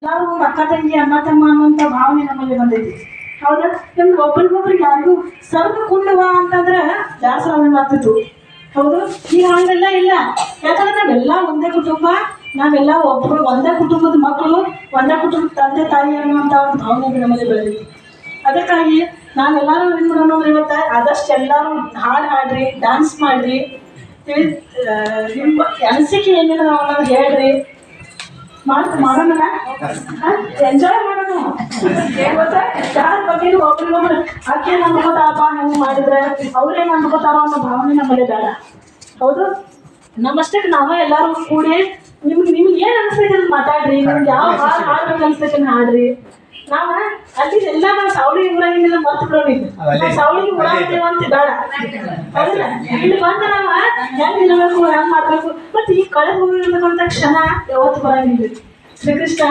ಎಲ್ಲರೂ ಅಕ್ಕ ತಂಗಿ ಅಣ್ಣ ತಮ್ಮ ಅನ್ನುವಂಥ ಭಾವನೆ ನಮ್ಮಲ್ಲಿ ಬಂದೈತಿ. ಹೌದಾ? ನಮ್ಗೆ ಒಬ್ಬರಿಗೊಬ್ರಿಗೆ ಯಾರಿಗೂ ಸರ್ದು ಕುಂಡುವ ಅಂತಂದ್ರೆ ಬೇಸರ ಆಗ್ತಿತ್ತು. ಹೌದು, ಈಗ ಹಂಗೆಲ್ಲ ಇಲ್ಲ. ಯಾಕಂದ್ರೆ ನಾವೆಲ್ಲ ಒಂದೇ ಕುಟುಂಬ, ನಾವೆಲ್ಲ ಒಬ್ಬರು ಒಂದೇ ಕುಟುಂಬದ ಮಕ್ಕಳು, ಒಂದೇ ಕುಟುಂಬದ ತಂದೆ ತಾಯಿ ಅನ್ನುವಂಥ ಒಂದು ಭಾವನೆ ನಮ್ಮಲ್ಲಿ ಬೆಳೆದೈತಿ. ಅದಕ್ಕಾಗಿ ನಾವೆಲ್ಲರೂ ಏನು ಮಾಡೋಣ ಅಂದ್ರೆ ಇವತ್ತು ಆದಷ್ಟು ಎಲ್ಲರೂ ಹಾಡು ಹಾಡ್ರಿ, ಡ್ಯಾನ್ಸ್ ಮಾಡಿರಿ, ನಿಮ್ಮ ಅನಿಸಿಕೆ ಏನೇನು ಅನ್ನೋದು ಹೇಳ್ರಿ, ಮಾಡೋಣ, ಎಂಜಾಯ್ ಮಾಡೋಣ. ಗೊತ್ತಾ, ಯಾರ ಬಗ್ಗೆ ಒಬ್ರಿಗೊಬ್ರು ಆಕೆ ಅನ್ಕೋತಾರಪ್ಪ ಹೆಂಗೆ ಮಾಡಿದ್ರೆ ಅವ್ರೇನು ಅನ್ಕೋತಾರೋ ಅನ್ನೋ ಭಾವನೆ ನಮ್ಮಲ್ಲಿ ಬೇಡ. ಹೌದು, ನಮ್ಮಷ್ಟಕ್ಕೆ ನಾವೇ ಎಲ್ಲರೂ ಕೂಡಿ ನಿಮ್ಗೆ ಏನು ಅನಿಸ್ತೈತೆ ಅಂತ ಮಾತಾಡ್ರಿ, ನಿಮ್ಗೆ ಯಾವ ಹಾಡು ಹಾಡ್ಬೇಕು ಅನ್ಸ್ತೈತೆ ಹಾಡ್ರಿ. ನಾವ ಅಲ್ಲಿ ಎಲ್ಲ ನಾವು ಸಾವಳಿ ಊರಾಗಿಲ್ಲ ಮರ್ತು ಬಿಡೋಣ. ಸಾವಳಿಗೆ ಊರಾಗಿದ್ದೀವ ಅಂತ ಬೇಡ. ಹೌದಲ್ಲ, ಇಲ್ಲಿ ಬಂದು ನಾವು ಹೆಂಗೆ ಇರಬೇಕು, ಹೆಂಗೆ ಮಾಡ್ಬೇಕು, ಮತ್ತೆ ಈ ಕಳೆದು ಹೋಗಿರ್ತಕ್ಕಂಥ ಕ್ಷಣ ಯಾವತ್ತು ಬರಂಗಿಲ್ಲ. ಶ್ರೀಕೃಷ್ಣ